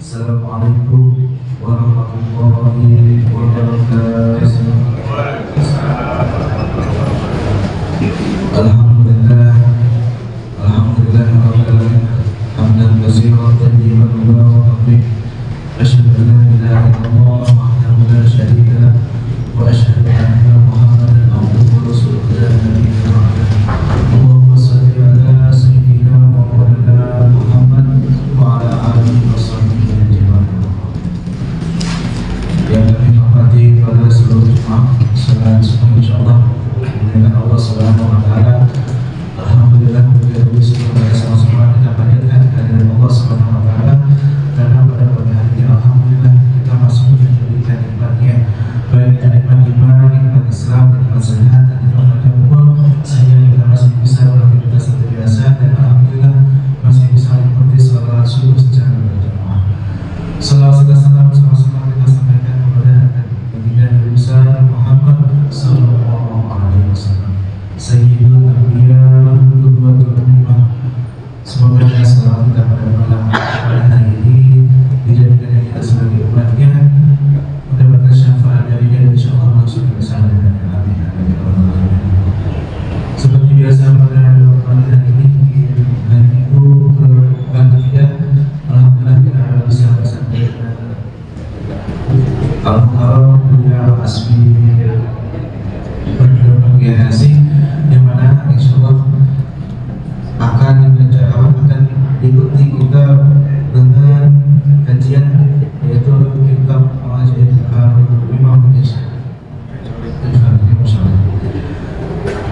Assalamualaikum warahmatullahi wabarakatuh. Alhamdulillah, alhamdulillah rabbil alamin. Hamdan katsiran tayyiban mubarakan fih. Asyhadu an la ilaha illallah wahdahu la syarika lah wa asyhadu anna Muhammadan abduhu wa rasuluhu la nabiyya ba'dahu. Allahumma shalli ala sayyidina Maulana Muhammad wa ala alihi wa sahbihi ajma'in. Yang kami hormati pada seluruh jemaah sekalian semua, insyaallah dengan Allah Subhanahu wa taala. Alhamdulillah sama-sama kita panjatkan kehadiran Allah Subhanahu wa taala, karena pada pagi hari ini alhamdulillah kita masuk diberikan nikmatnya, baik nikmat iman, nikmat Islam, nikmat sehat, dan nikmat agama, sehingga kita masih bisa beraktivitas seperti biasa, dan alhamdulillah masih bisa mengikuti salat subuh secara berjamaah. Salawat dan salam sama-sama kita sampaikan kepada baginda Nabi besar Muhammad sallallahu alaihi wasallam, Sayyidul Anbiya wa Qudwatul Ummah. Semoga dengan salawat kita pada hari ini dijadikan kita sebagai umatnya, mendapatkan syafaat darinya, dan insyaallah langsung bersama dengan amin. Seperti biasa pada hari ini, hari itu berbagi kita, alhamdulillah kita bisa bersampaikan Al-Muharram punya asmi berbagai hasil, yang mana insyaallah akan diikuti kita dengan kajian, yaitu kitab Al-Majid Imam Indonesia.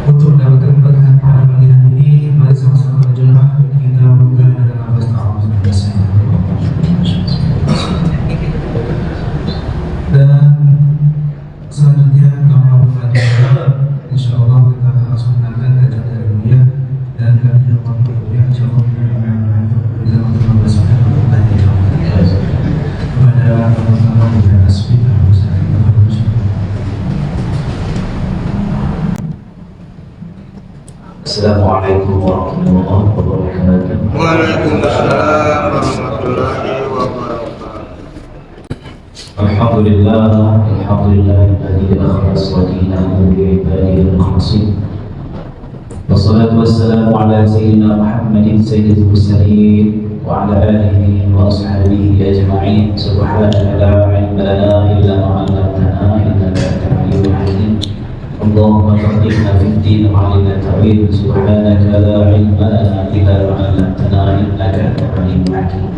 Untuk mendapatkan berkah pada pagi hari ini, mari sama-sama berjamaah kita buka dengan lafaz ta'awudz. Dan selanjutnya kama insyaallah kita langsung menangkan kajian dari dunia, dan kami dapat berkuliah insyaallah kita akan bersama kepada teman-teman yang asli. Assalamualaikum warahmatullahi wabarakatuh. Waalaikumsalam warahmatullahi wabarakatuh. Alhamdulillah, alhamdulillahilladzi akhlas wa dinahu bi ibadihi al-mukhlasin. Wassalatu wassalamu ala sayyidina Muhammadin sayyidil mursalin wa ala alihi wa ashabihi ajma'in. Subhanaka la ilma lana illa ma 'allamtana innaka antal alimul hakim. Allahumma faqihna fid din wa 'allimna ta'wil. Subhanaka la ilma lana illa ma 'allamtana innaka antal alimul hakim.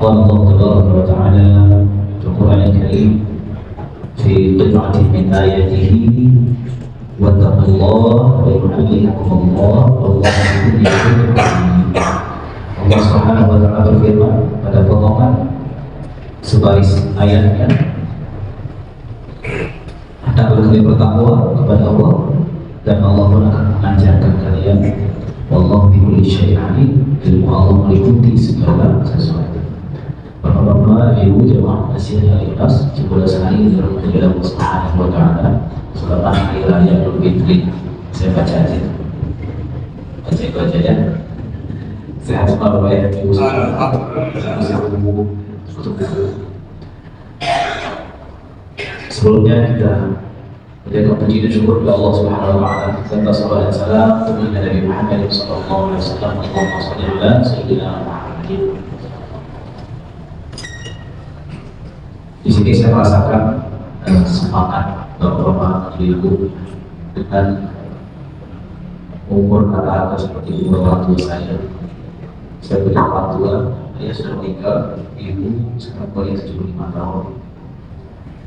Qala Allah tabaraka wa ta'ala fil Qur'anil Karim fi qit'atin min ayatihi wattaqullaha wa yu'allimukumullah wallahu bikulli syai'in alim. Allah Subhanahu wa ta'ala berfirman pada potongan sebaris ayatnya, hendaklah kalian bertakwa kepada Allah, dan Allah pun akan mengajarkan kalian. Wallahu bikulli syai'in alim. Ilmu Allah meliputi segala sesuatu. Bapak-bapak, ibu, jemaah masjid Al-Ikhlas, 11 hari dirahmati Allah Subhanahu wa ta'ala. Selamat hari raya Idul Fitri. Saya baca aja. Baca aja. Sehat semua Bapak ya. Ibu sebelumnya kita menjaga puji dan syukur kepada Allah Subhanahu wa ta'ala, serta salawat dan salam kepada Nabi Muhammad sallallahu alaihi wasallam. Allahumma shalli ala sayyidina Muhammadin. Di sini saya merasakan semangat Bapak-bapak ibu dengan umur kata-kata seperti umur orang tua saya. Saya punya orang tua, ayah sudah meninggal, ibu sekarang berusia 75 tahun.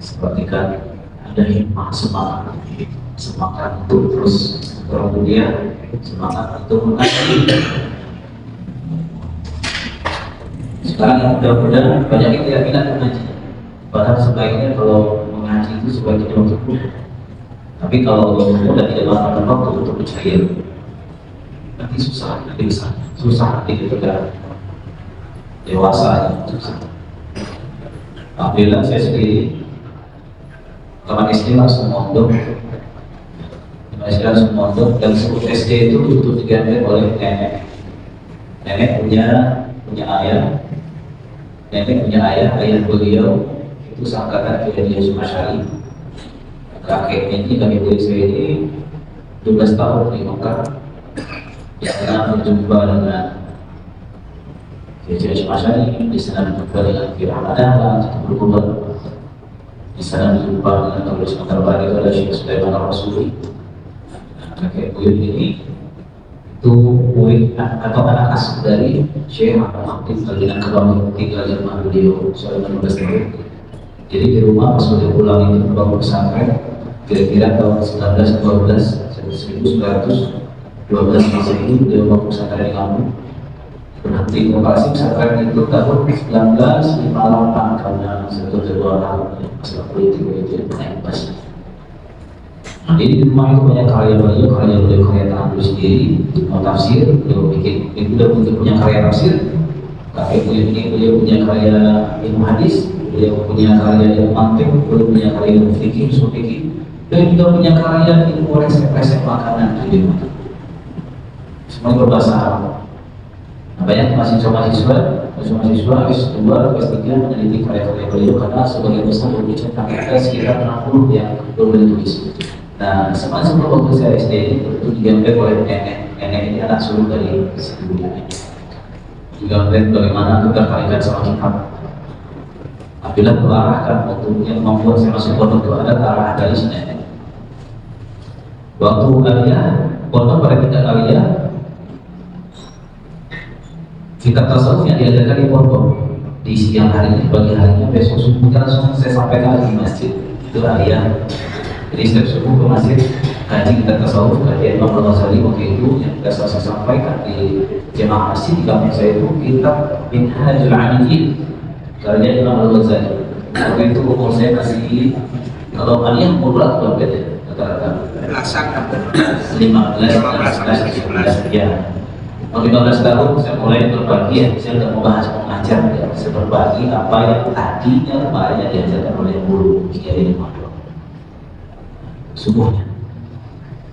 Sepertikan ada hikmah, semangat untuk terus bermulia, semangat untuk mengaji. Sekarang mudah-mudahan banyak yang tidak minat mengaji. Padahal sebaiknya kalau mengaji itu sebaiknya untuk muda. Tapi kalau muda tidak melakukan waktu untuk bercair, nanti susah, nanti ketika dewasa susah. Alhamdulillah saya sendiri teman SD langsung mondok, langsung mondok, dan sebut SD itu butuh diganti oleh nenek. Nenek punya ayah Nenek punya ayah beliau itu seangkatan Kiai Hasyim Asy'ari. Kakeknya ini, kakek beliau saya ini 12 tahun di Mekah. Di sana berjumpa dengan Kiai Hasyim Asy'ari, di sana berjumpa dengan Kiai Ahmad Dahlan, berkumpul. Di sana berjumpa dengan Tulis Matar Bari oleh Syekh Sulaiman Al-Rasuli. Kakek beliau ini itu murid atau anak asuh dari Syekh Abdul Khatib Al-Jinan Kebami, tinggal di rumah beliau selama 15 tahun. Jadi di rumah pas beliau pulang itu membangun pesantren kira-kira tahun 1912 Masehi beliau bangun pesantren di Lampung. Berhenti lokasi pesantren itu tahun 1958 karena satu kedua masalah politik itu naik pas. Nah, di rumah itu banyak karya beliau tangan beliau sendiri, mau tafsir, beliau bikin, udah punya karya tafsir. Kakek beliau punya karya ilmu hadis, beliau punya karya ilmu mantiq, beliau punya karya ilmu fikih, usul fikih, beliau juga punya karya ilmu resep makanan di rumah. Semuanya berbahasa Arab. Nah, banyak mahasiswa S2, S3 meneliti karya-karya beliau karena sebagian besar beliau dicetak sekitar 60 yang belum ditulis. Nah, semua waktu saya SD itu digambar oleh nenek ini anak sulung dari ibunya. Digambar bagaimana ketertarikan sama kitab. Apabila terarahkan untuk yang membuat saya masuk pondok itu ada arah dari si nenek. Waktu kalian pondok pada tingkat kalian, kitab tasawuf yang diajarkan di pondok di siang hari, pagi harinya, besok subuhnya langsung saya sampaikan di masjid itu harian. Jadi setiap subuh ke masjid kaji kitab tasawuf, kaji Imam Al-Ghazali waktu itu yang sudah saya sampaikan di jemaah masjid di kampung saya itu kitab Minhajul Abidin karya Imam Al-Ghazali. Waktu itu umur saya masih, kalau kalian umur berapa beda rata-rata? 15 ya. Kalau 15 tahun saya mulai berbagi, ya, saya tidak mau bahas mengajar, ya. Saya berbagi apa yang tadinya kemarin diajarkan oleh guru Kiai Imam subuhnya.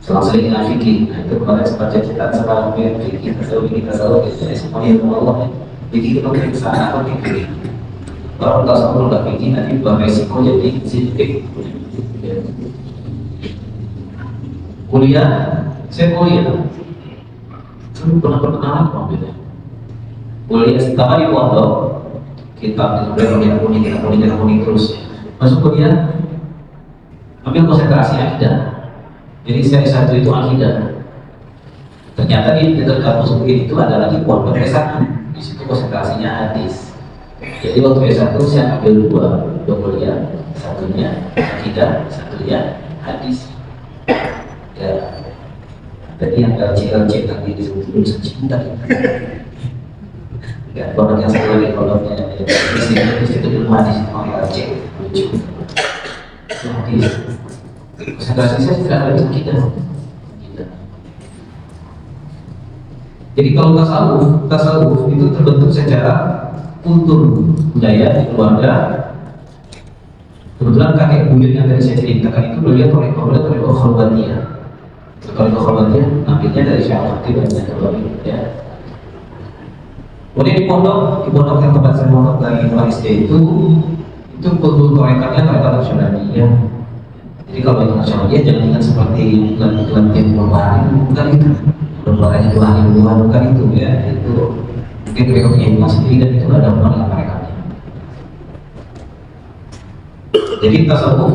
Selang-seling dengan fikih, nah itu kemarin sempat cerita sama fikih, tasawuf, semuanya itu Allah ya. Fikih itu pakai kesana, pakai fikih. Kalau tasawuf nggak fikih, nanti beresiko jadi zindik. Kuliah, saya kuliah. Saya pernah perkenalan kok beda. Kuliah pertama di pondok, kitab itu kuning terus. Masuk kuliah, ambil konsentrasi akidah. Jadi seri satu itu akidah. Ternyata di dekat kampus UIN itu ada lagi pondok S1. Di situ konsentrasinya hadis. Jadi waktu S1 saya ambil dua kuliah, satunya akidah, satunya hadis. Ya, tadi yang LC tadi disebut lulusan cinta. Ya, pondok yang satu lagi pondoknya di situ ilmu hadis, LC lucu. Hadis. Konsentrasi saya tidak ada di kita. Jadi kalau tasawuf itu terbentuk secara kultur budaya di keluarga. Kebetulan kakek buyut yang tadi saya ceritakan itu beliau Thariqah Khalwatiyah. Thariqah Khalwatiyah ngambilnya dari Syekh Al-Khatib dan Kebami ya. Kemudian di pondok yang tempat saya mondok dari SD itu kultur Thariqahnya Thariqah Nasyabandiyah. Jadi kalau yang Nasyabandiyah jangan ingat seperti iklan tempo hari, bukan itu. Berbuatannya 2 hari bukan itu ya. Itu mungkin mereka punya ilmu sendiri dan itu ada hubungan dengan mereka. Jadi tasawuf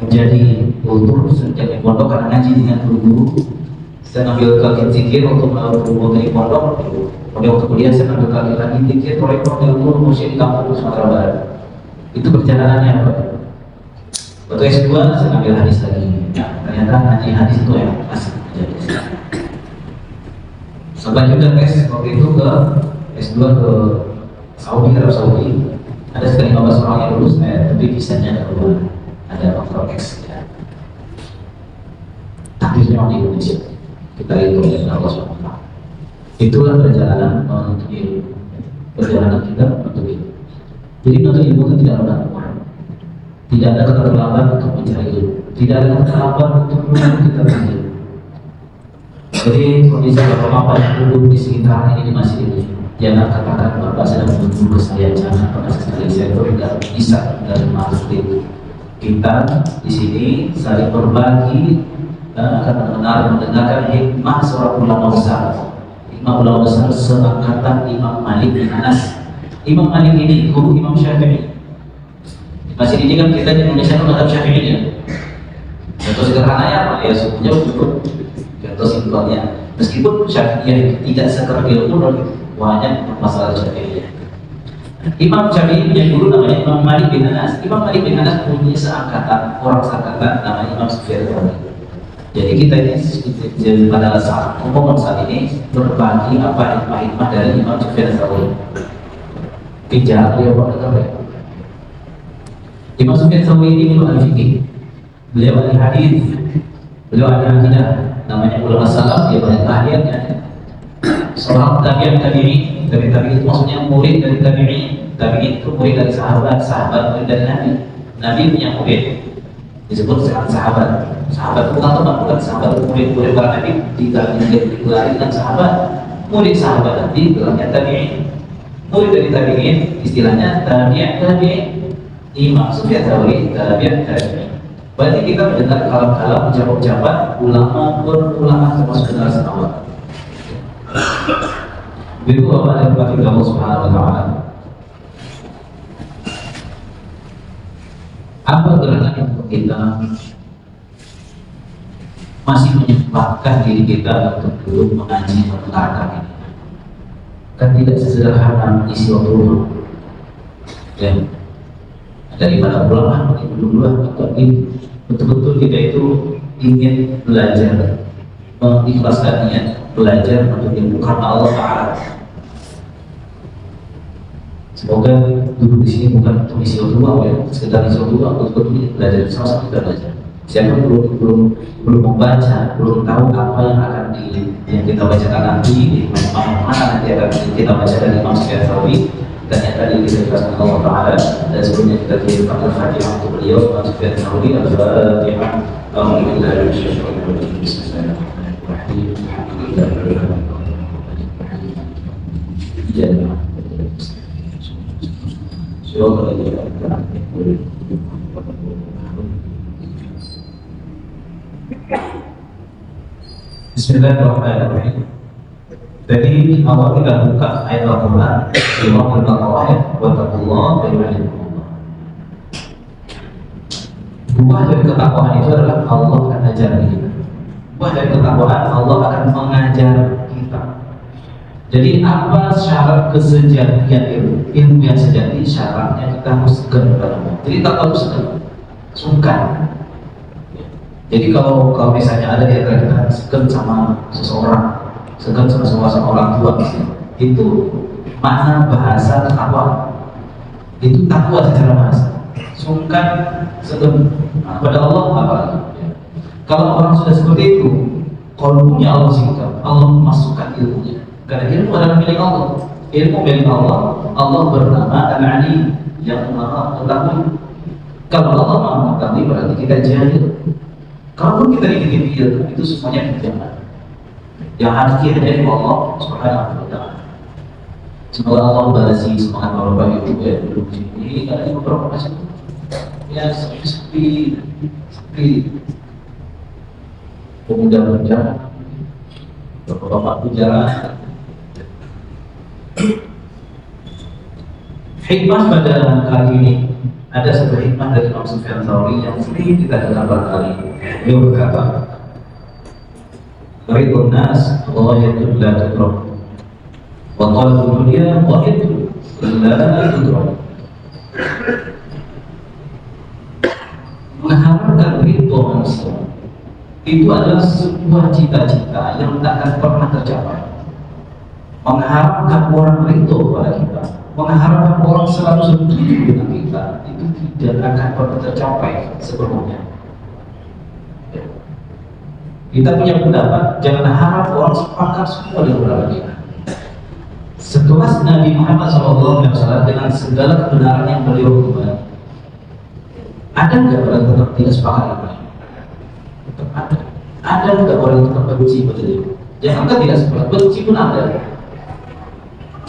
menjadi kultur sejak di pondok karena ngaji dengan guru-guru. Saya ngambil kaki zikir untuk berhubung dari pondok. Kemudian waktu kuliah saya ngambil kaki lagi zikir Thariqah dari guru musik di kampung Sumatera Barat. Itu perjalanannya apa? Waktu S2 saya ngambil hadis lagi. Nah, ternyata ngaji hadis itu yang asik menjadi. Selanjutnya tes waktu itu ke S2 ke Saudi, Arab Saudi. Ada sekitar 15 orang yang lulus, tapi visanya ada keluar, ada faktor X ya. Takdirnya di Indonesia kita itu oleh Allah SWT. Itulah perjalanan menuntut ilmu, perjalanan kita menuntut ilmu. Jadi menuntut ilmu itu tidak ada tidak ada kata terlambat untuk mencari ilmu, tidak ada kata terlambat untuk menunggu kita berilmu. Jadi kondisi bapak-bapak yang duduk di sekitar ini di masjid ini, Jangan katakan Bapak sedang menunggu ke saya, jangan pernah sekali, saya itu tidak bisa dari maksud kita di sini saling berbagi dan akan mendengarkan hikmah seorang ulama besar. Hikmah ulama besar seangkatan Imam Malik bin Anas. Imam Malik ini guru Imam Syafi'i. Masih ini kan kita di Indonesia kan mazhab Syafi'i ya. Contoh sederhananya apa? Ya sukunya cukup. Contoh simpelnya, meskipun Syafi'i tidak sekeras ilmu dan banyak masalah Syafi'i. Imam Syafi'i punya guru namanya Imam Malik bin Anas. Imam Malik bin Anas punya seangkatan, orang seangkatan namanya Imam Sufyan Tsauri. Jadi kita ini pada saat ngomong saat ini berbagi apa hikmah dari Imam Sufyan Tsauri. Bijak beliau berkata, Imam Sufyan Tsauri ini beliau al-fiqih, beliau ahli hadis, beliau ahli akidah, namanya ulama salaf, dia banyak keahliannya. Seorang tabi'in itu maksudnya murid dari tabi'in itu murid dari sahabat murid dari Nabi punya murid disebut sahabat itu bukan teman, bukan sahabat, murid para Nabi digelari dengan sahabat, murid sahabat nanti gelarnya tabi'in, murid dari tabi'in istilahnya tabi'in. Imam Sufyan Tsauri tabi'in. Berarti kita mendengar kalam-kalam ucapan ulama termasuk generasi awal. Begitu Bapak dan Bapak Allah Subhanahu wa Ta'ala. Apa gerakan yang kita masih menyempatkan diri kita untuk duduk mengaji mendengarkan ini? Kan tidak sesederhana isi waktu luang. Ya, daripada ulama dulu betul-betul kita itu ingin belajar, mengikhlaskan niat belajar untuk ilmu karena Allah Ta'ala. Semoga duduk di sini bukan untuk isi waktu luang ya, sekedar isi waktu luang, betul-betul belajar, sama-sama kita belajar. Siapa belum membaca, belum tahu apa yang akan yang kita bacakan nanti, di mana nanti akan kita baca dari Imam Sufyan Tsauri, dan yang tadi kita jelaskan Allah Ta'ala, dan sebelumnya kita kirimkan Al-Fatihah untuk beliau Imam Sufyan Tsauri. Al-Fatihah. Alhamdulillah. Bismillahirrahmanirrahim. Jadi awal kita buka ayat Al-Quran di waktu Al-Quran wa taqullah wa yu'allimukumullah. Buah dari ketakwaan itu adalah Allah akan ajar kita. Buah dari ketakwaan Allah akan mengajar kita. Jadi apa syarat kesejatian ilmu? Ilmu yang sejati syaratnya kita harus segan kepada Allah. Jadi tak harus sungkan. Jadi kalau misalnya ada di antara kita segan sama seseorang, segan sama orang tua, itu makna bahasa takwa. Itu takwa secara bahasa. Sungkan, segan kepada Allah apa? Kalau orang sudah seperti itu, qalbunya Allah singkap, Allah memasukkan ilmunya. Karena ilmu adalah milik Allah. Ilmu milik Allah. Allah bernama Al-Ali, yang Maha Mengetahui. Kalau Allah Maha Mengetahui berarti kita jahil. Kalau kita dikit ilmu itu semuanya jangan. Yang hakiki hanya Allah Subhanahu wa Ta'ala. Semoga Allah membalasi semangat Bapak Ibu ya duduk di sini. Karena ini beberapa masih ya sepi pemuda-pemuda, bapak-bapak bicara. Hikmah pada kali ini ada sebuah hikmah dari Imam Sufyan Tsauri yang sering kita dengar barangkali. Beliau berkata, "Ridwan nas ghayatun la tudrak, wa talabul dunya ghayatun la tudrak." Mengharapkan ridho manusia itu adalah sebuah cita-cita yang tak akan pernah tercapai. Mengharapkan orang ridho pada kita, mengharapkan orang selalu setuju dengan kita, itu tidak akan pernah tercapai sebelumnya. Kita punya pendapat, jangan harap orang sepakat semua dengan pendapat kita. Sekelas Nabi Muhammad SAW dengan segala kebenaran yang beliau kembali, ada nggak orang tetap tidak sepakat dengan beliau? Tetap ada. Ada nggak orang tetap benci pada beliau? Jangan tidak sepakat, benci pun ada.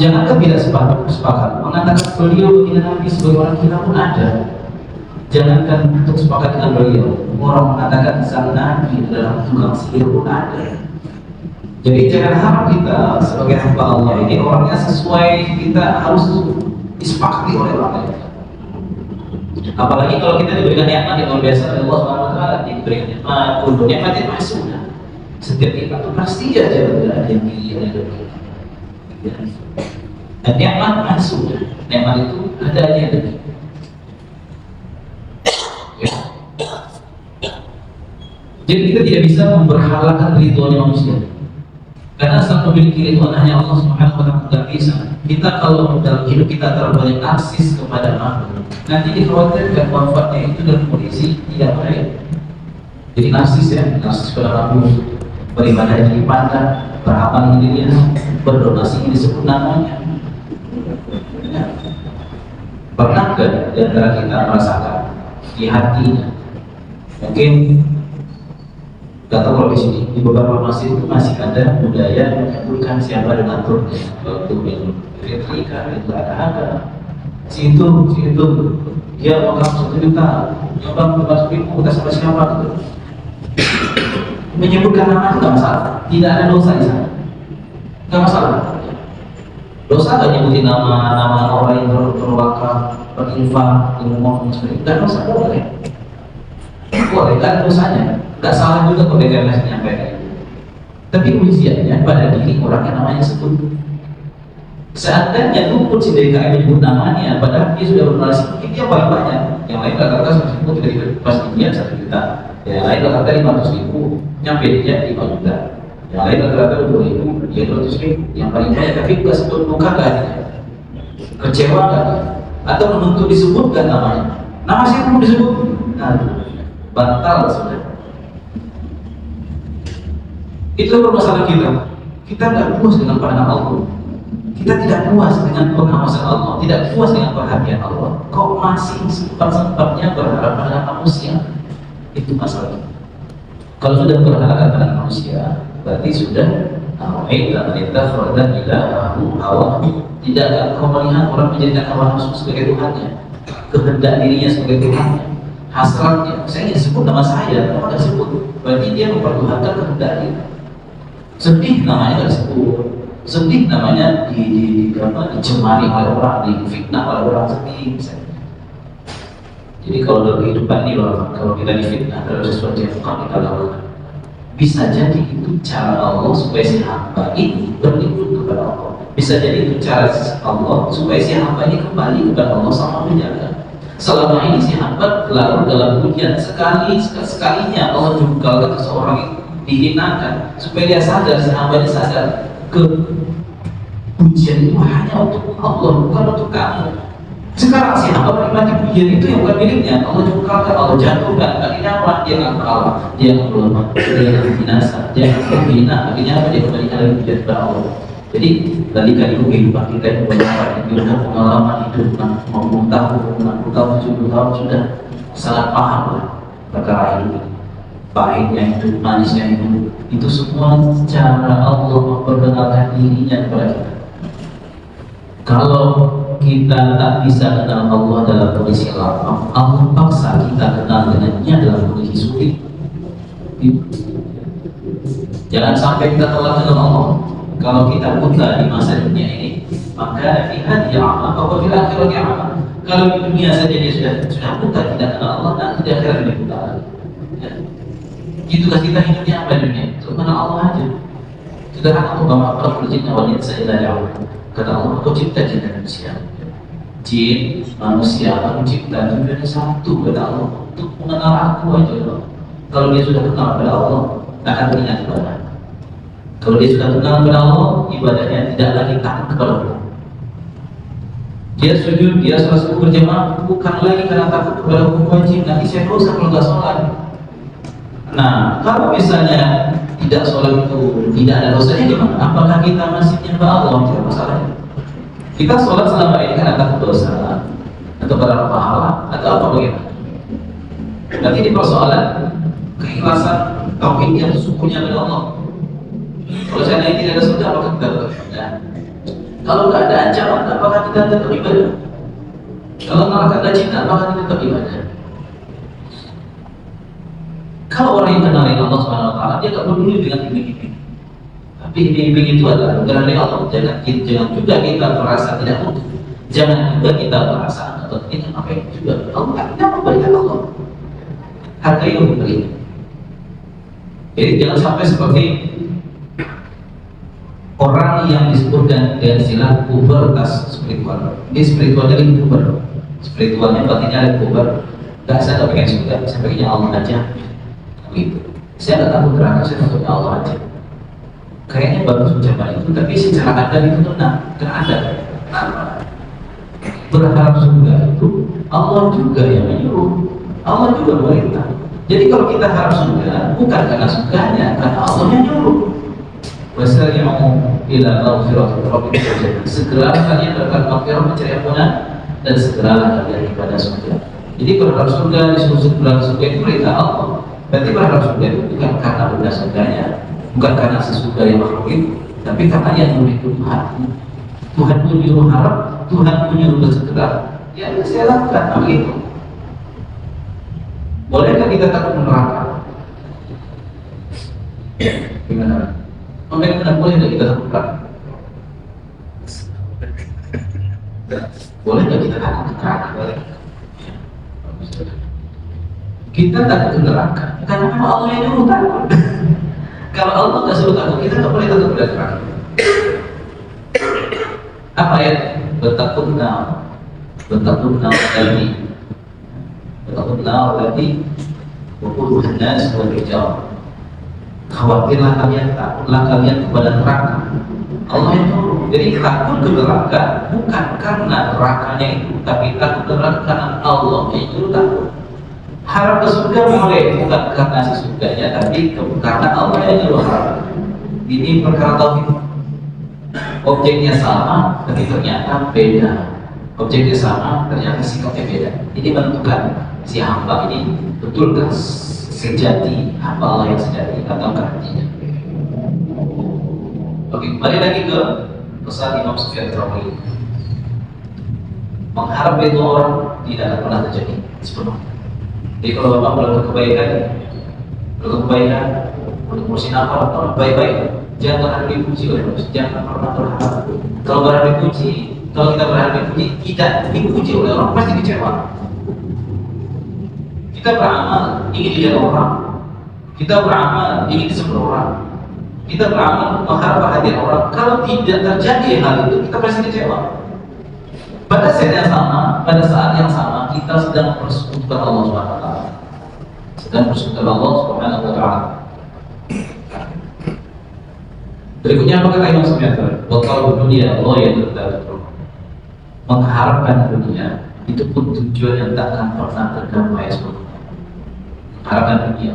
Jangankan tidak sepakat, mengatakan beliau menghina Nabi sebagai orang gila pun ada. Jangankan untuk sepakat dengan beliau, orang mengatakan sang Nabi adalah tukang sihir pun ada. Jadi jangan harap kita sebagai hamba Allah ini orangnya sesuai, kita harus disepakati oleh orang lain. Apalagi kalau kita diberikan nikmat yang luar biasa oleh Allah Subhanahu wa taala, diberikan nikmat, untuk nikmat itu masih sudah. Setiap nikmat itu pasti aja ada yang pilih, ada yang pilih. Dan nikmat masih sudah. Nikmat itu ada aja yang pilih. Ya. Jadi kita tidak bisa memberhalakan ridhonya manusia. Karena saat memiliki ridho hanya Allah Subhanahu wa taala, tidak bisa. Kita kalau dalam hidup kita terlalu banyak narsis kepada makhluk, nanti dikhawatirkan wafatnya itu dalam kondisi tidak baik. Jadi narsis ya, narsis pada makhluk, beribadah di dipandang, beramal dirinya, berdonasi disebut namanya. Ya. Pernahkah di antara kita merasakan di hatinya? Mungkin gak tahu kalau di sini di beberapa masjid itu masih ada budaya menyebutkan siapa donaturnya. Waktu minum replika itu ada si itu dia makan 1 juta, nyumbang 500.000, kita sama siapa gitu. Menyebutkan nama itu gak masalah, tidak ada dosa di sana, gak masalah. Dosa gak nyebutin nama orang yang berwakaf, berinfak, ngomong seperti itu, gak dosa, boleh, gak ada dosanya. Gak salah juga kalau deklarasi menyampaikan. Tapi ujiannya pada diri orang yang namanya sebut. Seandainya luput si DKI menyebut namanya, padahal dia sudah bernarasi, mungkin dia paling banyak. Yang lain rata-rata sebut dari pas dia 1 juta, yang lain rata-rata 500.000, nyampe dia 5 juta. Yang lain rata-rata 2.000, dia 200.000. Yang paling banyak tapi gak sebut muka gak hatinya, kecewa gak, atau menuntut disebutkan namanya. Nama siapa pun disebut, nah batal sudah. Itulah permasalahan kita. Kita tidak puas dengan pandangan Allah. Kita tidak puas dengan pengawasan Allah. Tidak puas dengan perhatian Allah. Kok masih sempat-sempatnya berharap pada manusia? Itu masalah. Kalau sudah berharap pada manusia, berarti sudah tidak kau melihat orang menjadikan hawa nafsu sebagai Tuhannya, kehendak dirinya sebagai Tuhannya, hasratnya. Saya ingin sebut nama saya, kenapa tidak sebut? Berarti dia mempertuhankan kehendak dia. Sedih namanya gak disebut, sedih namanya dicemari oleh orang, difitnah oleh orang, sedih misalnya. Jadi kalau dalam kehidupan ini loh, kalau kita difitnah terhadap sesuatu yang bukan kita lakukan, bisa jadi itu cara Allah supaya si hamba ini berlindung kepada Allah. Bisa jadi itu cara Allah supaya si hamba ini kembali kepada Allah sama menjaga. Selama ini si hamba lalu dalam ujian sekalinya Allah jungkalkan seseorang itu dihinakan, supaya dia sadar, si hamba ini sadar ke pujian itu hanya untuk Allah, bukan untuk kamu. Sekarang si hamba menikmati pujian itu yang bukan miliknya, Allah jungkalkan, Allah jatuhkan. Akhirnya apa? Dia akan kalah, dia akan melemah, dia akan binasa, dia akan menghina. Akhirnya apa? Dia kembali lagi pujian kepada Allah. Jadi tadi kan itu kehidupan kita yang banyak pengalaman hidup 50 tahun, 60 tahun, 70 tahun sudah sangat paham lah perkara hidup. Pahitnya itu, manisnya itu semua cara Allah memperkenalkan dirinya kepada kita. Kalau kita tak bisa kenal Allah dalam kondisi lapang, Allah paksa kita kenal dengannya dalam kondisi sulit. Jangan sampai kita telah kenal Allah. Kalau kita buta di masa dunia ini, maka di hati amal, bahwa di akhirat amal. Kalau di dunia saja dia sudah buta, tidak kenal Allah, nanti di akhirat dia buta. Itulah kita hidupnya apa dunia? Untuk mengenal Allah aja. Sederhana Allah bahwa Allah berjinna wa insa illa ya'lam. Kata Allah, aku cipta jin dan manusia. Jin, manusia, aku cipta tujuannya satu kata Allah, untuk mengenal aku aja. Kalau dia sudah kenal kepada Allah, akan beringat ibadah. Kalau dia sudah kenal kepada Allah, ibadahnya tidak lagi takut kepada Allah. Dia sujud, dia salat subuh berjamaah bukan lagi karena takut kepada hukum wajib. Nanti saya dosa kalau nggak sholat. Nah, kalau misalnya tidak sholat itu tidak ada dosanya gimana? Apakah kita masih menyembah Allah? Tidak masalahnya. Kita sholat selama ini karena takut dosa atau berharap pahala atau apa bagaimana? Nanti di persoalan keikhlasan tauhid yang sesungguhnya kepada Allah. Kalau saya tidak ada surga, apakah kita berdoa? Kalau nggak ada ancaman, apakah kita tetap ibadah? Kalau nggak ada cinta, apakah kita tetap ibadah? Kalau orang yang kenal dengan Allah Subhanahu Wa Taala, dia nggak peduli dengan iming-iming. Tapi iming-iming itu adalah anugerah dari Allah. Jangan juga kita merasa tidak butuh. Jangan juga kita merasa atau kita ngapain juga. Allah tidak memberikan Allah. Hargai yang memberikan. Jadi jangan sampai seperti orang yang disebutkan dengan istilah pubertas spiritual. Ini spiritualnya ini puber, spiritualnya batinnya ada puber. Gak saya tak pengen surga, saya pengennya Allah aja. Gitu. Saya nggak takut neraka, saya takutnya Allah aja. Kayaknya bagus ucapan itu, tapi secara adab itu benar, tidak ada. Berharap surga itu Allah juga yang menyuruh, Allah juga memerintah. Jadi kalau kita harap surga, bukan karena surganya, karena Allah yang nyuruh. Wasari'u ila maghfiratin rabbikum. Segeralah kalian berkat maghfirah mencari ampunan dan segeralah kalian kepada surga. Jadi berharap surga, disuruh segera surga itu perintah Allah. Berarti berharap surga itu bukan karena benda surganya, bukan karena sesudah yang makhluk itu, tapi karena yang nyuruh itu Tuhan. Tuhan menyuruh harap, Tuhan menyuruh bersegera. Ya saya lakukan hal itu. Bolehkah kita takut neraka? Gimana? Benar boleh nggak kita takut neraka? Boleh nggak kita takut neraka? Boleh. Kita takut neraka karena Allah yang nyuruh takut. Kalau Allah nggak suruh takut, kita nggak boleh takut neraka. Apa ya? Bertakutlah lagi. Bertakutlah lagi. Waquduhan nas wal hijarah. Khawatirlah kalian, takutlah kalian kepada neraka. Allah yang nyuruh. Jadi takut ke neraka bukan karena nerakanya itu, tapi takut ke neraka karena Allah yang nyuruh takut. Harap ke surga boleh, bukan karena si surganya, tapi karena Allah yang nyuruh harap. Ini perkara tauhid. Objeknya sama, tapi ternyata beda. Objeknya sama, ternyata sikapnya beda. Ini menentukan si hamba ini betulkah sejati hamba Allah yang sejati ataukah tidak. Oke, kembali lagi ke pesan Imam Sufyan Tsauri. Mengharap itu orang tidak akan pernah terjadi sepenuhnya. Jadi kalau bapak melakukan kebaikan, berkursi nafas atau baik-baik, jangan pernah dipuji oleh manusia, jangan pernah berharap. Kalau berharap dipuji, kalau kita berharap dipuji, tidak dipuji oleh orang, pasti kecewa. Kita beramal ingin dilihat orang, kita beramal ingin disebut orang, kita beramal mengharap perhatian orang. Kalau tidak terjadi hal itu, kita pasti kecewa. Pada saat yang sama, kita sedang bersekutukan Allah Subhanahu Wa Taala, sedang bersekutukan Allah Subhanahu Wa Taala. Berikutnya apa kata Imam Sufyan? Waktu dunia Allah yang terdapat. Mengharapkan dunia itu pun tujuan yang tak akan pernah tercapai sepenuhnya. Mengharapkan dunia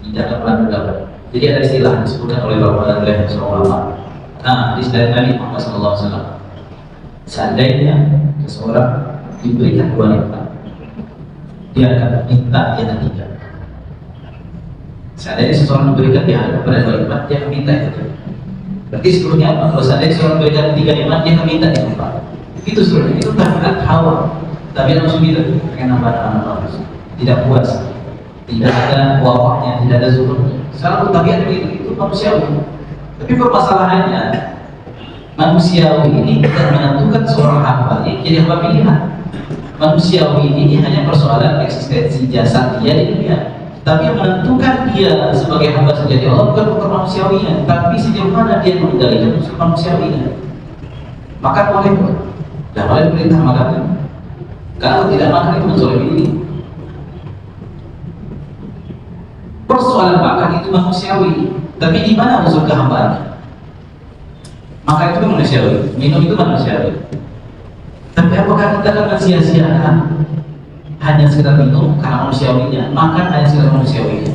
tidak akan pernah tercapai. Jadi ada istilah disebutkan oleh Bapak dan seorang ulama. Nah, istilah Nabi Muhammad SAW. Seandainya seseorang diberikan dua nikmat, dia akan minta yang ketiga. Seandainya seseorang diberikan dia pada dua nikmat, dia akan minta yang ketiga. Berarti seluruhnya apa? Kalau seandainya seseorang diberikan tiga nikmat, dia akan minta yang keempat. Itu sebenarnya itu tabiat Hawa, tabiat manusia itu pengen nambah-nambah, tidak puas, tidak ada wafahnya, tidak ada zuhurnya. Salah satu tabiat itu manusiawi. Tapi permasalahannya manusiawi ini tidak menentukan seorang hamba ini jadi hamba pilihan. Manusiawi ini hanya persoalan eksistensi jasad dia di dunia. Tapi yang menentukan dia sebagai hamba sejati Allah bukan faktor manusiawinya, tapi sejauh mana dia mengendalikan unsur manusiawinya. Makan boleh, tidak boleh perintah makan. Kalau tidak makan itu menzalimi diri. Persoalan makan itu manusiawi, tapi di mana unsur kehambaannya? Maka itu manusiawi, minum itu manusiawi. Tapi apakah kita akan sia-siakan hanya sekedar minum karena manusiawinya, makan hanya sekedar manusiawinya?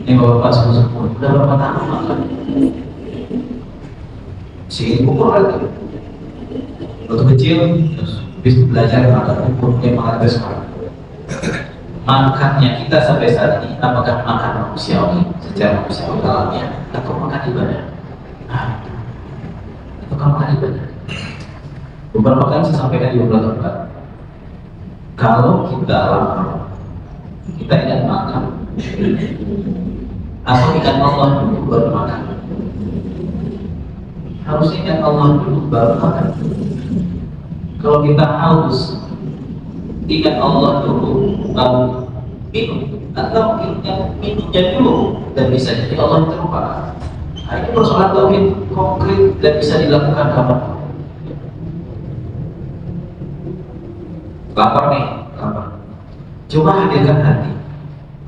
Ini bapak sepuh-sepuh, udah berapa tahun makan? Si ukur lagi. Waktu kecil, habis belajar makan ukur, dia makan terus makan. Makannya kita sampai saat ini, apakah makan manusiawi secara manusiawi alamiah atau makan ibadah? Atau makan ibadah? Beberapa kali saya sampaikan di beberapa tempat, kalau kita lapar, kita ingat makan, atau ingat Allah dulu baru makan. Harus ingat Allah dulu baru makan. Kalau kita haus, ingat Allah dulu baru minum, atau minumnya dulu dan bisa jadi Allah terlupa. Nah, ini persoalan tauhid konkret dan bisa dilakukan kapan? Lapar nih, lapar. Coba hadirkan hati.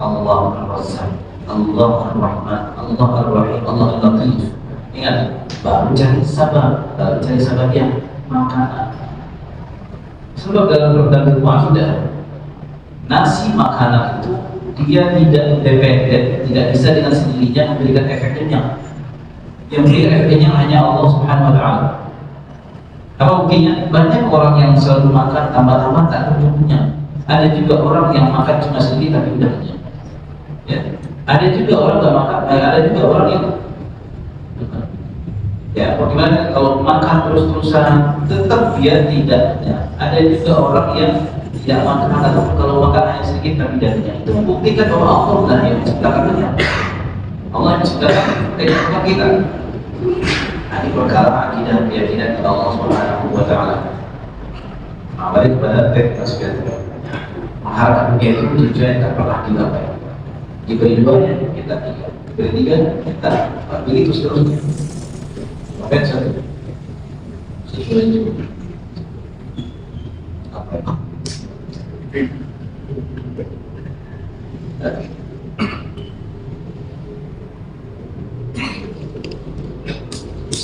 Allah Ar-Razzaq, Allah Ar-Rahman, Allah Ar-Rahim, Allah Al-Latif. Ingat, baru cari sabar yang makanan. Sebab dalam akidah, nasi makanan itu dia tidak independen, tidak bisa dengan sendirinya memberikan efek kenyang. Yang memberikan efek kenyang hanya Allah Subhanahu Wa Taala. Apa buktinya? Banyak orang yang selalu makan tambah-tambah tak kenyang. Ada juga orang yang makan cuma sedikit tapi udah kenyang. Ya. Ada juga orang nggak makan, ada juga orang yang ya bagaimana kalau makan terus-terusan tetap dia tidak kenyang. Ada juga orang yang tidak makan atau kalau makan hanya sedikit tapi tidak kenyang. Itu membuktikan bahwa Allah lah yang menciptakan kenyang. Allah yang menciptakan kenyang kita. Ini perkara akidah keyakinan kepada Allah Subhanahu Wa Taala. Mari kepada teks sekalian. Mengharapkan dunia itu tujuan tak pernah digapai. Diberi duanya kita tiga, diberi tiga kita empat, begitu seterusnya. Sampai satu. Sesuai itu. Apa?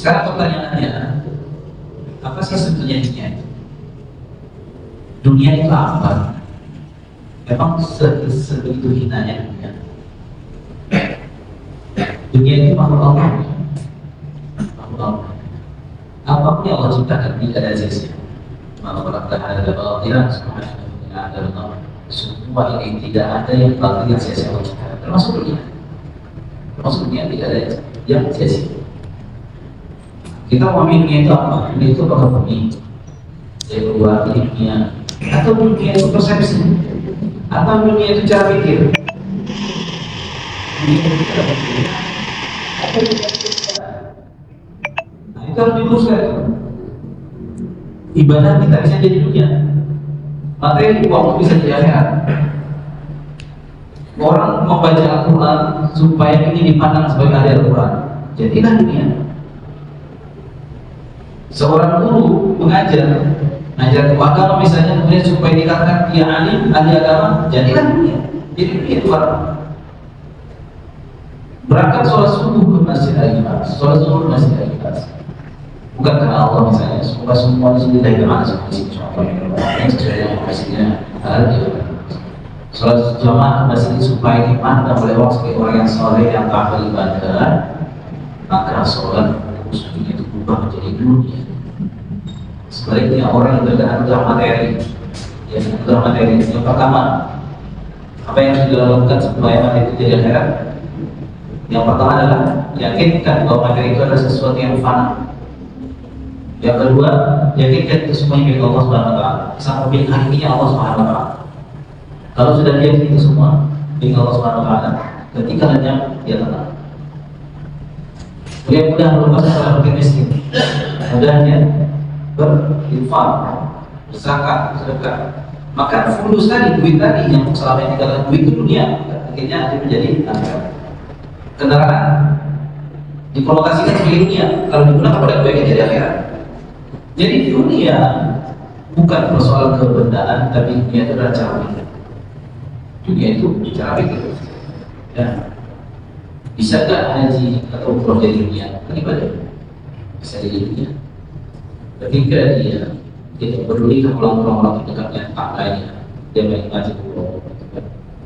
Sekarang pertanyaannya, apa sih sebetulnya dunia itu? Dunia itu apa? Memang sebegitu hinanya dunia. Dunia itu makhluk Allah. Makhluk Allah. Apapun yang Allah ciptakan tidak ada sia-sia. Makhluk ada batilan, semua ini tidak ada yang batil yang sia-sia Allah ciptakan. Termasuk dunia. Termasuk dunia tidak ada yang sia-sia. Kita memahami dunia itu apa? Dunia itu apakah bumi, yang kedua dunia, atau dunia itu persepsi, atau dunia itu cara pikir? Dunia itu cara pikir, atau dunia itu nah itu harus diluruskan. Ibadah kita bisa jadi dunia, materi waktu bisa jadi akhirat. Orang membaca Al-Quran supaya ini dipandang sebagai ahli Al-Quran, jadilah dunia. Seorang guru mengajar agama misalnya kemudian supaya dikatakan dia alim, ahli agama, jadilah dunia. Jadi dunia itu apa? Berangkat sholat subuh ke masjid Al-Ikhlas, sholat subuh ke masjid Al-Ikhlas. Bukan karena Allah misalnya, semoga semua di sini dari mana semua di sini yang sesuai dengan masjidnya sholat jamaah ke masjid supaya dipandang oleh orang sebagai orang yang soleh yang taat ibadah, maka sholat musuhnya itu berubah menjadi dunia. Sebaliknya orang yang bergerak materi, yang bergerak materi yang pertama, apa yang harus dilakukan supaya materi itu jadi akhirat? Yang pertama adalah yakinkan bahwa materi itu adalah sesuatu yang fana. Yang kedua, yakinkan itu semuanya milik Allah Subhanahu Wa Taala. Sama milik hakikatnya Allah Subhanahu Wa Taala. Kalau sudah dia itu semua milik Allah Subhanahu Wa Taala, ketika lenyap dia tenang. Dia mudah melupakan cara berpikir miskin, mudahnya berinfak, berzakat, sedekah. Maka fulus tadi, duit tadi yang selama ini katakan duit itu dunia, akhirnya nanti menjadi akhirat. Kendaraan dikolokasikan sebagai dunia, kalau digunakan pada kebaikan jadi akhirat. Jadi dunia bukan persoalan kebendaan, tapi dunia itu adalah cara pikir. Dunia itu cara pikir. Ya. Bisa nggak haji atau umroh jadi dunia? Kan ibadah. Bisa jadi dunia. Ketika dia tidak peduli ke pulang-pulang dekatnya, tangganya, dia menikmati umroh,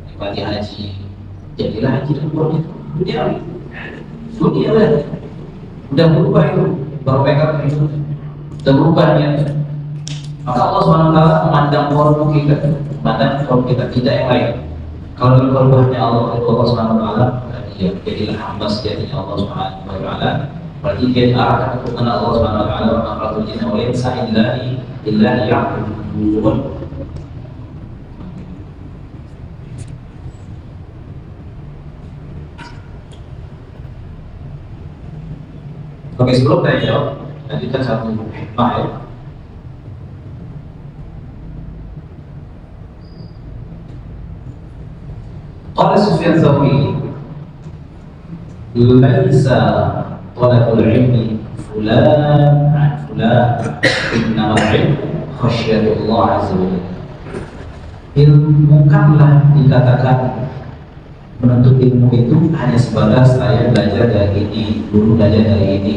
menikmati haji, jadilah haji dan umroh itu dunia lah. Udah berubah itu, baru pegang itu, udah berubah niatnya. Maka Allah SWT memandang korban kita, memandang korban kita tidak yang lain. Kalau dengan korbannya Allah SWT, dia jadilah hamba sejatinya Allah SWT. Berarti dia diarahkan untuk mengenal Allah Subhanahu wa taala, wa ma khalaqtul jinna wal insa illa liya'budun. Oke, sebelum saya jawab, lanjutkan satu hikmah ya. Qala Sufyan Tsauri, laisa talabul ilmi fulan an fulan, innama al-ilm khasyatullah azza wa jalla. Ilmu bukanlah dikatakan menuntut ilmu itu hanya sebatas saya belajar dari ini, dulu belajar dari ini.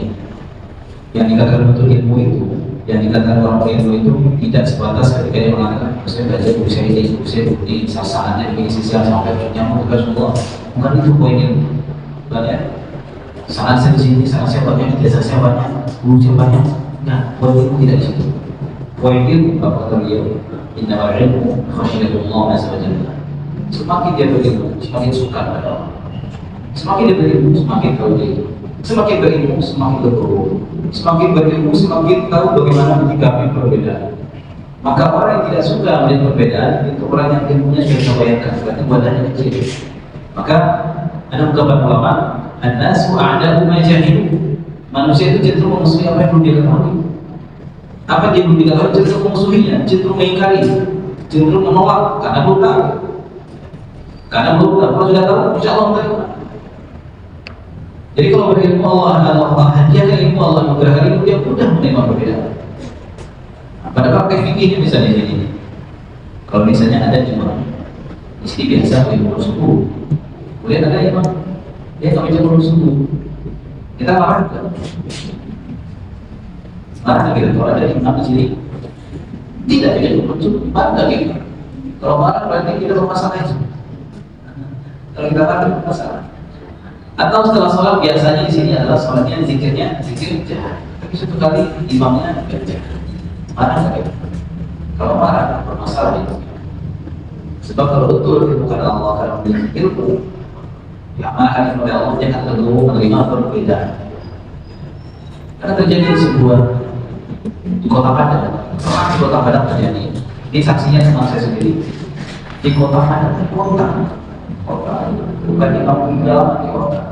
Yang dikatakan menuntut ilmu itu, yang dikatakan orang ilmu itu tidak sebatas ketika dia mengatakan saya belajar dulu saya ini sasarannya ini sisi sampai punya Rasulullah. Bukan itu poinnya. Bukan ya? Sangat saya di sini, sangat saya banyak, jasa saya banyak, guru saya banyak. Nah, poin ilmu tidak di situ. Poin ilmu apa kata beliau? Innamal ilmu khasyatullah azza wa jalla. Semakin dia berilmu, semakin suka pada Allah. Semakin dia berilmu, semakin tahu diri. Semakin berilmu, semakin berguru. Semakin berilmu, semakin tahu bagaimana menyikapi perbedaan. Maka orang yang tidak suka melihat perbedaan itu orang yang ilmunya sudah terbayarkan, berarti badannya kecil. Maka ada ungkapan ulama, an-nasu a'da'u ma jahilu. Manusia itu cenderung memusuhi apa yang belum diketahui. Apa yang belum diketahui cenderung memusuhinya, cenderung mengingkari, cenderung menolak karena belum tahu. Karena belum tahu, kalau sudah tahu, insya Allah terima. Jadi kalau berilmu Allah hadiahkan ilmu Allah nugerah ilmu, dia mudah menerima perbedaan. Pada praktek fikih misalnya ini, kalau misalnya ada imam, istri biasa beribu subuh, kemudian ada imam, dia nggak bisa beribu subuh, kita marah kan? Marah gitu kalau ada imam di sini, tidak bisa beribu subuh, marah gitu. Kalau marah berarti kita bermasalah itu. Kalau kita marah masalah. Atau setelah sholat biasanya di sini adalah sholatnya zikirnya zikir jahat, tapi satu kali imamnya jahat. Marah nggak? Kalau marah bermasalah itu. Sebab kalau betul bukan Allah karena berzikir pun diamalkan oleh Allah, jangan terlalu menerima perbedaan. Karena terjadi sebuah di kota Padang, di kota Padang terjadi. Ini saksinya teman saya sendiri. Di kota Padang, kota bukan di kampung dalam, di kota.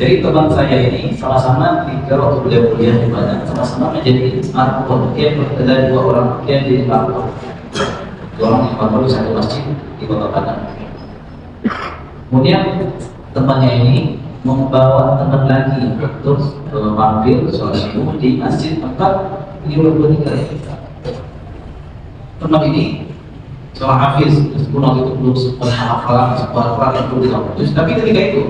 Jadi teman saya ini sama-sama tiga waktu beliau kuliah di Padang, sama-sama menjadi marhum. Dia ada dua orang, dia jadi marhum. Dua orang yang marhum di satu masjid di kota Padang. Kemudian temannya ini membawa teman lagi untuk mampir sholat subuh di masjid tempat ini berdua tinggal. Teman ini seorang hafiz, meskipun waktu itu belum semuanya hafalan, sebuah yang belum dilakukan. Tapi ketika itu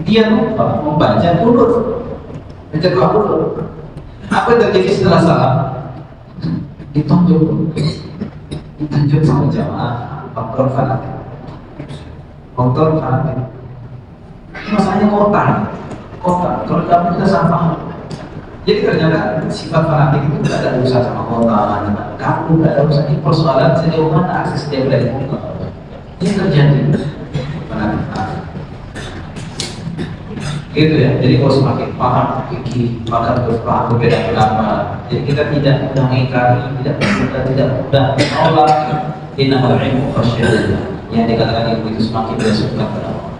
dia lupa membaca dulu, baca dulu. Apa yang terjadi setelah salam? Ditunjuk sama jamaah faktor fanatik. Masalahnya kota. Kalau kamu kita sama. Jadi ternyata sifat fanatik itu tidak ada urusan sama kota, kamu tidak ada urusan. Ini persoalan sejauh mana akses dia dari kota. Ini terjadi fanatik. Gitu ya. Jadi kalau semakin paham fikih, maka berpaham berbeda ulama. Jadi kita tidak mudah mengingkari, tidak mudah menolak. Innamal ilmu khasyatullah. Yang dikatakan ilmu itu semakin dia suka pada Allah,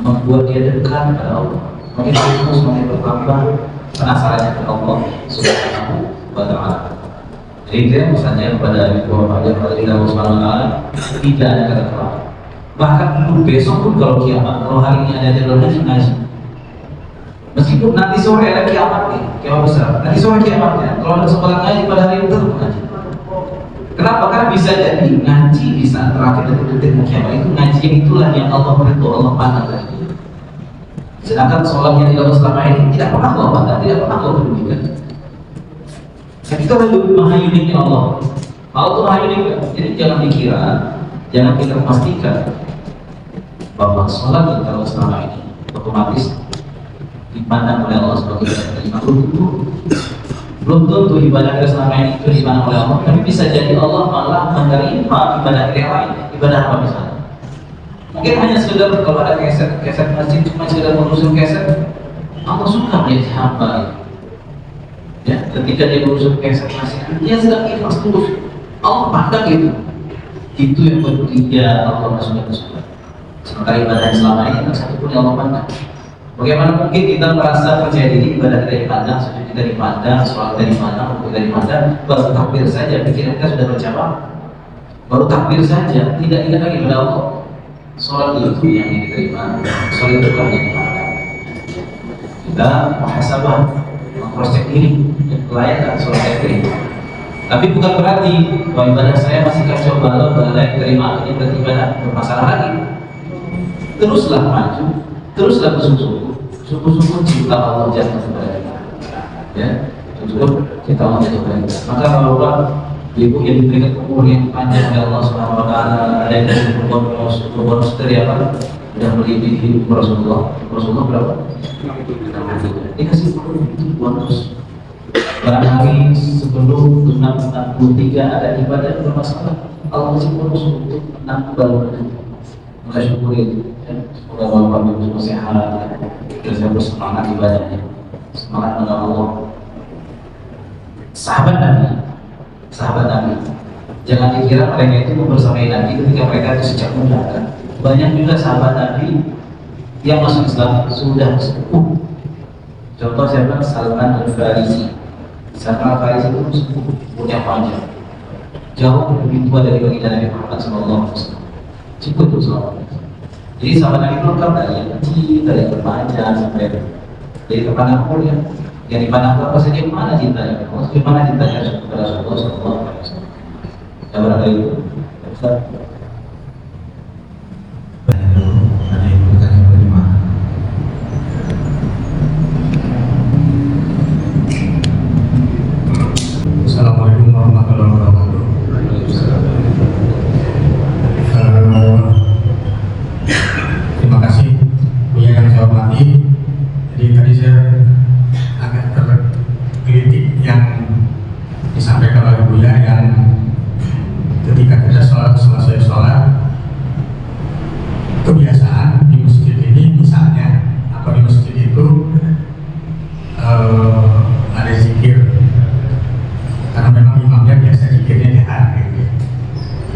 membuat dia dekat pada Allah. Makin ilmu semakin bertambah penasarannya kepada Allah Subhanahu wa taala. Jadi dia misalnya kepada Ibu Bapak pada Allah Subhanahu wa taala tidak ada kata tolak. Bahkan besok pun kalau kiamat, kalau hari ini ada jalur haji ngaji. Meskipun nanti sore ada kiamat nih, kiamat besar. Nanti sore kiamatnya, kalau ada kesempatan ngaji pada hari itu tetap ngaji. Kenapa? Karena bisa jadi ngaji di saat terakhir detik kiamat itu ngaji yang itulah yang Allah beritahu, Allah pandang lagi. Sedangkan sholat yang dilakukan selama ini tidak pernah Allah pandang, tidak pernah Allah pedulikan. Jadi kita lebih maha uniknya Allah. Allah itu maha unik. Jadi jangan dikira, jangan kita pastikan bahwa sholat yang dilakukan selama ini otomatis dipandang oleh Allah sebagai ibadah. Belum tentu ibadah kita selama ini itu dipandang oleh Allah, tapi bisa jadi Allah malah menerima ibadah kita yang lain. Ibadah apa misalnya? Mungkin hanya sekedar kalau ada keset masjid cuma sekedar mengusul keset, Allah suka melihat hamba. Ya, ketika dia berusaha kesaksian, dia sedang ikhlas terus. Allah pandang itu. Itu yang bertiga Allah sudah suka. Sementara ibadah selama ini tak satu pun yang Allah pandang. Bagaimana mungkin kita merasa percaya diri ibadah kita dipandang, sujud kita dipandang, sholat kita dipandang, rukuk kita dipandang, baru takbir saja pikiran kita sudah terjawab. Baru takbir saja, tidak ingat lagi kepada Allah. Sholat itu yang diterima, sholat itu kan yang dipandang. Kita muhasabah, mengcross-check diri, layak sholat ini. Tapi bukan berarti bahwa ibadah saya masih kacau balau, layak terima, ini berarti ibadah bermasalah lagi. Teruslah maju, teruslah sungguh-sungguh cinta Allah jatuh kepada kita. Ya, sungguh cinta Allah jatuh kepada kita. Maka bapak, ibu yang diberikan umur yang panjang oleh Allah Subhanahu Wa Taala, ada yang bonus dari apa? Sudah melebihi Rasulullah. Rasulullah berapa? Dikasih bonus. Barangkali sebelum genap 63 ada ibadah yang bermasalah, Allah kasih bonus untuk menambah. Maka syukuri itu. Semoga bapak ibu semua sehat, dan saya bersemangat ibadahnya, semangat dengan Allah. Sahabat Nabi, jangan dikira mereka itu membersamai Nabi ketika mereka itu sejak muda. Banyak juga sahabat Nabi yang masuk Islam sudah sepuh. Contoh siapa? Salman Al-Farisi. Salman Al-Farisi itu sepuh, umurnya panjang, jauh lebih tua dari baginda Nabi Muhammad SAW. Cukup itu selama. Jadi sahabat Nabi itu lengkap dari yang kecil, dari yang remaja sampai dari kepandang mulia. Yang dipandang apa saja, mana cintanya? Bagaimana cintanya kepada Rasulullah SAW? Yang berada itu, Ustaz. Ada yang bertanya bagaimana? Assalamualaikum warahmatullahi wabarakatuh. Terima kasih Buya yang saya hormati. Jadi tadi saya agak tergelitik yang disampaikan oleh Buya yang ketika kita selesai sholat, kebiasaan di masjid ini misalnya atau di masjid itu ada zikir, karena memang imamnya biasa zikirnya jahat gitu.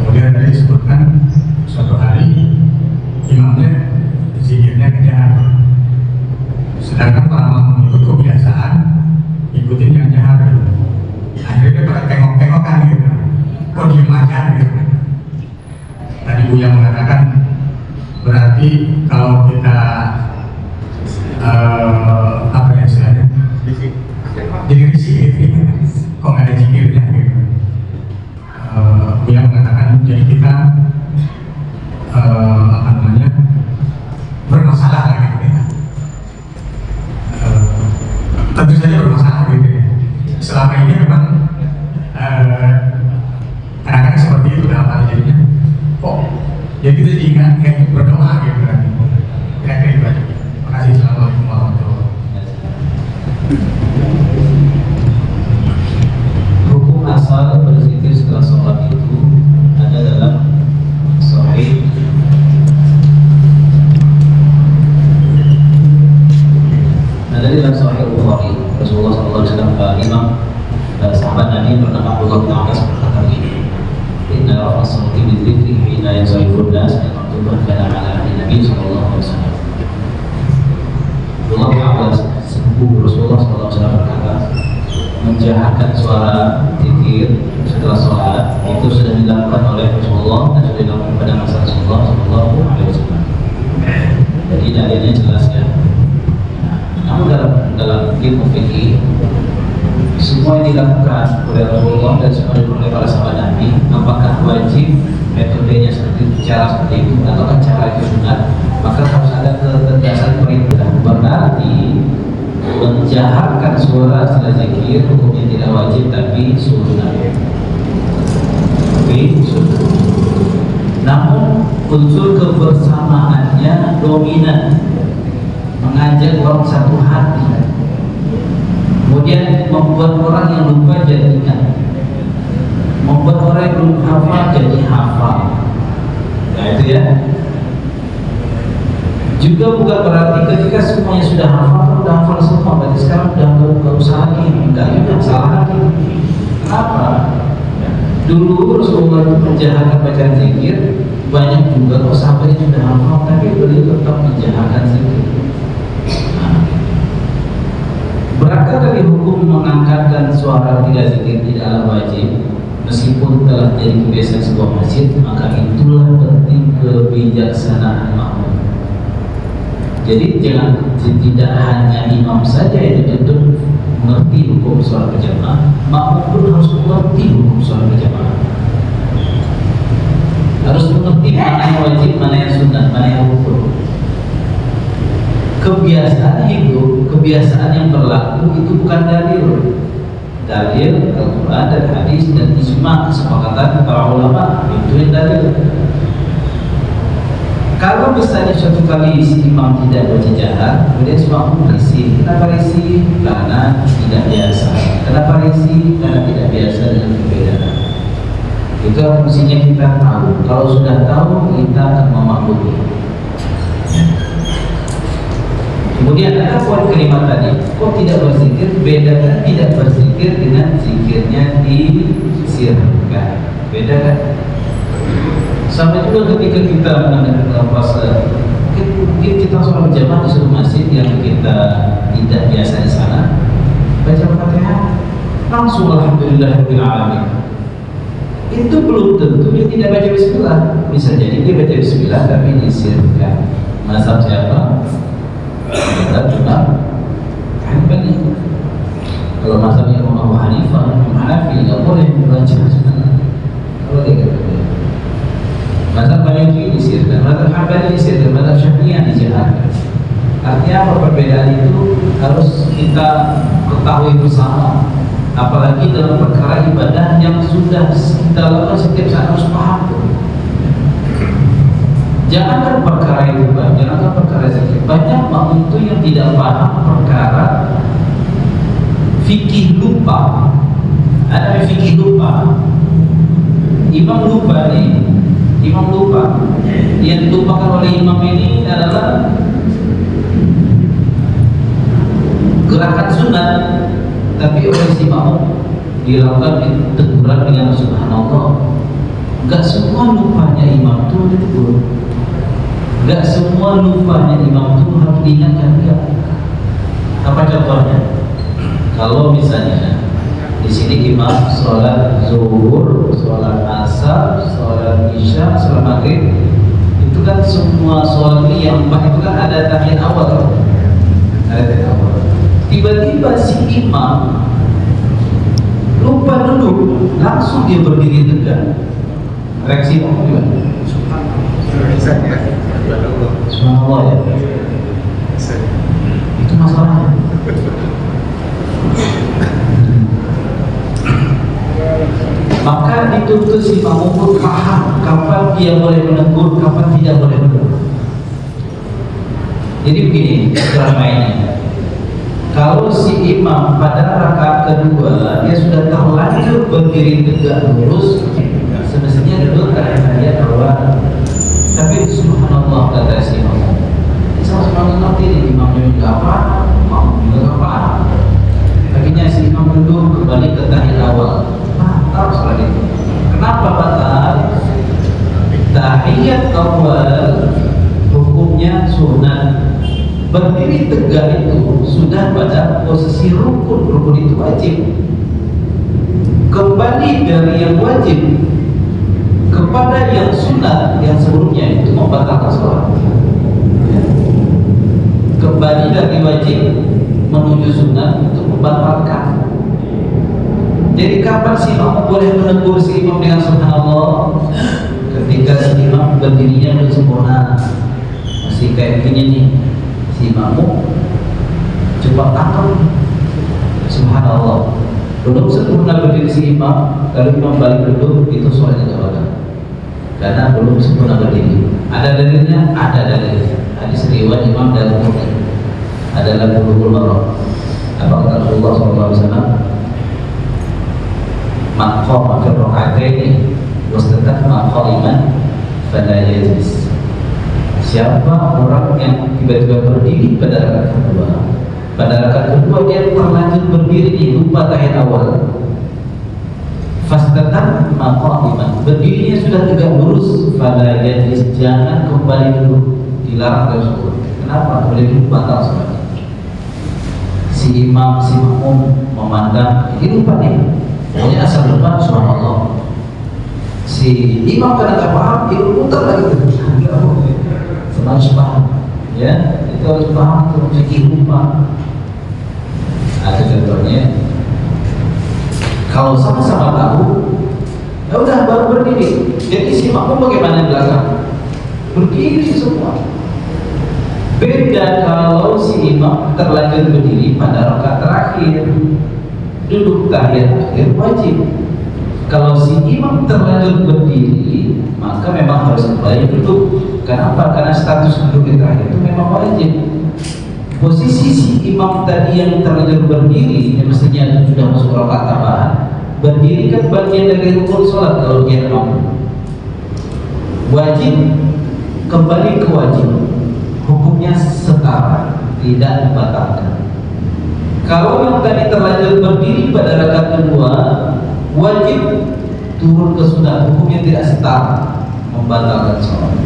Kemudian tadi disebutkan suatu hari imamnya zikirnya kejahat, sedangkan para makmum itu kebiasaan ikutin yang jahat gitu. Akhirnya dia pada tengok-tengokan gitu, kok diem aja gitu. Tadi Buya mengatakan berarti kalau kita apa ya istilahnya, jadi risih gitu, kok nggak ada zikirnya gitu. Buya mengatakan jadi kita apa namanya, bermasalah lah gitu ya. Tentu saja bermasalah gitu ya. Selama ini memang kadang-kadang seperti itu dalam hal jadinya. Kok ya kita ingat kayak berdoa gitu kan. Kira-kira itu aja. Terima kasih. Assalamualaikum warahmatullahi wabarakatuh. Hukum asal berzikir setelah sholat itu ada dalam Sahih Bukhari. Rasulullah SAW, Imam sahabat Nabi bernama Abdullah bin Abbas berkata begini: Inna rafa'as-sauti bidzikri hina yazifun nas min maktubah kana ala Nabi SAW. Abdullah bin Abbas, sepupu Rasulullah SAW, berkata, menjahatkan suara zikir setelah sholat itu sudah dilakukan oleh Rasulullah dan sudah dilakukan pada masa Rasulullah SAW. Jadi dalilnya jelas ya. Namun dalam ilmu fikih, semua yang dilakukan oleh Rasulullah dan semua yang oleh para sahabat Nabi, apakah wajib metodenya cara seperti itu atau cara itu sunat, maka harus ada ketegasan perintah. Berarti menjaharkan suara setelah zikir hukumnya tidak wajib tapi sunat. Namun unsur kebersamaannya dominan, mengajak orang satu hati, kemudian membuat orang yang lupa jadi ingat, membuat orang yang belum hafal jadi hafal. Nah itu ya. Juga bukan berarti ketika semuanya sudah hafal semua, berarti sekarang udah nggak usah lagi, enggak juga salah lagi. Kenapa? Dulu Rasulullah itu menjaharkan bacaan zikir, banyak juga kok sahabatnya sudah hafal, tapi beliau tetap menjaharkan zikir. Berakar dari hukum mengangkatkan suara ketika zikir tidaklah wajib, meskipun telah jadi kebiasaan sebuah masjid, maka itulah penting kebijaksanaan makmum. Jadi tidak hanya imam saja yang dituntut mengerti hukum sholat berjamaah, makmum pun harus mengerti hukum sholat berjamaah. Harus mengerti mana yang wajib, mana yang sunnah, mana yang rukun. Kebiasaan hidup, kebiasaan yang berlaku itu bukan dalil. Dalil Al-Quran dan hadis dan ijma, kesepakatan para ulama, itu yang dalil. Kalau misalnya suatu kali si imam tidak baca jahar, kemudian semua risih. Kenapa risih? Karena tidak biasa. Kenapa risih? Karena tidak biasa dengan perbedaan. Itu fungsinya kita tahu. Kalau sudah tahu, kita akan memahami. Kemudian ada poin kelima tadi. Kok tidak berzikir? Bedakan tidak berzikir dengan zikirnya disirkan. Beda kan? Sampai juga ketika kita mendengar puasa, mungkin kita sholat berjamaah di suatu masjid yang kita tidak biasa di sana, baca Fatihah langsung alhamdulillahirabbil alamin. Itu belum tentu dia tidak baca bismillah. Bisa jadi dia baca bismillah tapi disirkan. Mazhab siapa? Mazhab Imam Hanbali. Kalau mazhab Imam Abu Hanifah, Imam Hanafi tidak boleh membaca bismillah. Kalau dia kata mazhab Maliki disirkan, mazhab Hambali disirkan, mazhab Syafi'iyah dijaharkan. Artinya perbedaan itu harus kita ketahui bersama. Apalagi dalam perkara ibadah yang sudah kita lakukan setiap saat harus paham. Jangankan perkara itu, jangankan perkara zikir. Banyak makmum itu yang tidak paham perkara fikih lupa. Ada fikih lupa. Imam lupa nih. Imam lupa. Yang dilupakan oleh imam ini adalah gerakan sunat, tapi oleh si makmum dilakukan teguran dengan subhanallah. Gak semua lupanya imam itu ditegur. Gak semua lupanya imam itu harus diingatkan. Enggak. Apa contohnya? Kalau misalnya di sini imam sholat zuhur, sholat asar, sholat isya, sholat maghrib, itu kan semua sholat ini yang empat itu kan ada tahiyat awal, ada tahiyat awal. Tiba-tiba si imam lupa duduk, langsung dia berdiri tegak. Reaksi imam gimana? Subhanallah ya. Itu masalahnya. Maka dituntut si makmum pun paham kapan dia boleh menegur, kapan tidak boleh menegur. Jadi begini cara mainnya. Kalau si imam pada rakaat kedua dia sudah terlanjur berdiri tegak lurus, semestinya duduk karena dia awal. Tapi subhanallah kata si makmum, subhanallah ini imamnya juga apa, makmum juga apa. Akhirnya si imam duduk kembali ke tahiyat awal. Batal sholat itu. Kenapa batal? Tahiyat awal hukumnya sunat. Berdiri tegak itu sudah pada posisi rukun. Rukun itu wajib. Kembali dari yang wajib kepada yang sunat yang sebelumnya itu membatalkan sholat. Kembali dari wajib menuju sunat itu membatalkan. Jadi kapan si imam boleh menegur si imam dengan subhanallah? Ketika si imam berdirinya belum sempurna, masih kayak begini nih, si imam coba tangkap subhanallah. Belum sempurna berdiri si imam, kalau imam balik duduk itu sholatnya tidak batal. Karena belum sempurna berdiri. Ada dalilnya? Ada dalilnya. Hadis riwayat Imam Daruqutni adalah Bulughul Maram. Apa kata Rasulullah SAW? Man qama fi rak'ataini wastatama qa'iman fala yajlis. Siapa orang yang tiba-tiba berdiri pada rakaat kedua, pada rakaat kedua dia terlanjur berdiri di lupa tahiyat awal, fastatan maqa'iman, berdirinya sudah tegak lurus, fala yajlis, jangan kembali duduk, dilarang tersebut. Kenapa? Boleh duduk batal sholat. Si imam, si makmum memandang ini lupa nih, pokoknya asal lupa subhanallah. Si imam karena tak paham, dia putar lagi. Harus paham, ya, itu harus paham untuk fikih lupa. Ada contohnya, kalau sama-sama tahu, ya udah baru berdiri. Jadi si makmum bagaimana di belakang? Berdiri semua. Beda kalau si imam terlanjur berdiri pada rakaat terakhir, duduk tahiyat akhir wajib. Kalau si imam terlanjur berdiri, maka memang harus kembali duduk. Kenapa? Karena status duduk yang terakhir itu memang wajib. Posisi si imam tadi yang terlanjur berdiri, yang mestinya sudah masuk rakaat tambahan, berdiri kan bagian dari rukun sholat kalau dia mampu. Wajib kembali ke wajib, hukumnya setara, tidak dibatalkan. Kalau yang tadi terlanjur berdiri pada rakaat kedua, wajib turun ke sunnah, hukumnya tidak setara, membatalkan sholat.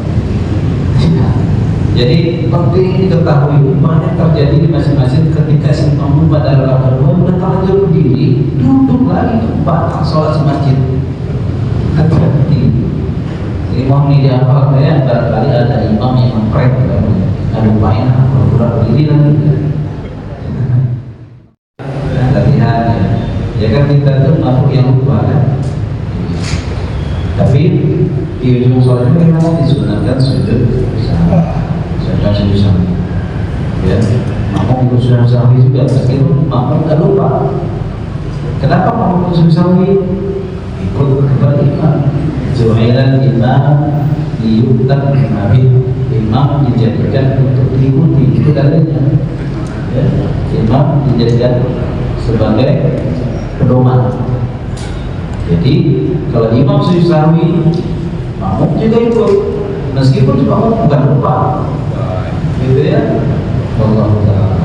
Jadi penting diketahui mana yang terjadi di masing-masing ketika si imam pada rakaat kedua sudah terlanjur berdiri, duduk lagi batal sholat semasjid. Hati-hati. Jadi mohon ini dihafal ya, barangkali ada imam yang mempret, aduh main pura-pura berdiri lagi. Latihan ya kan kita tuh makhluk yang lupa kan. Tapi di ujung sholat itu memang disunahkan sujud bersama. Ya, makmum ikut sujud sahwi juga, meskipun makmum tak lupa. Kenapa makmum ikut sujud sahwi? Ikut kepada imam. Ju'ailan imam liyuktab nabi, imam dijadikan untuk diikuti, itu katanya. Ya, imam dijadikan sebagai pedoman. Jadi kalau imam sujud sahwi, makmum juga ikut, meskipun makmum bukan lupa. Gitu ya, Allah Ta'ala.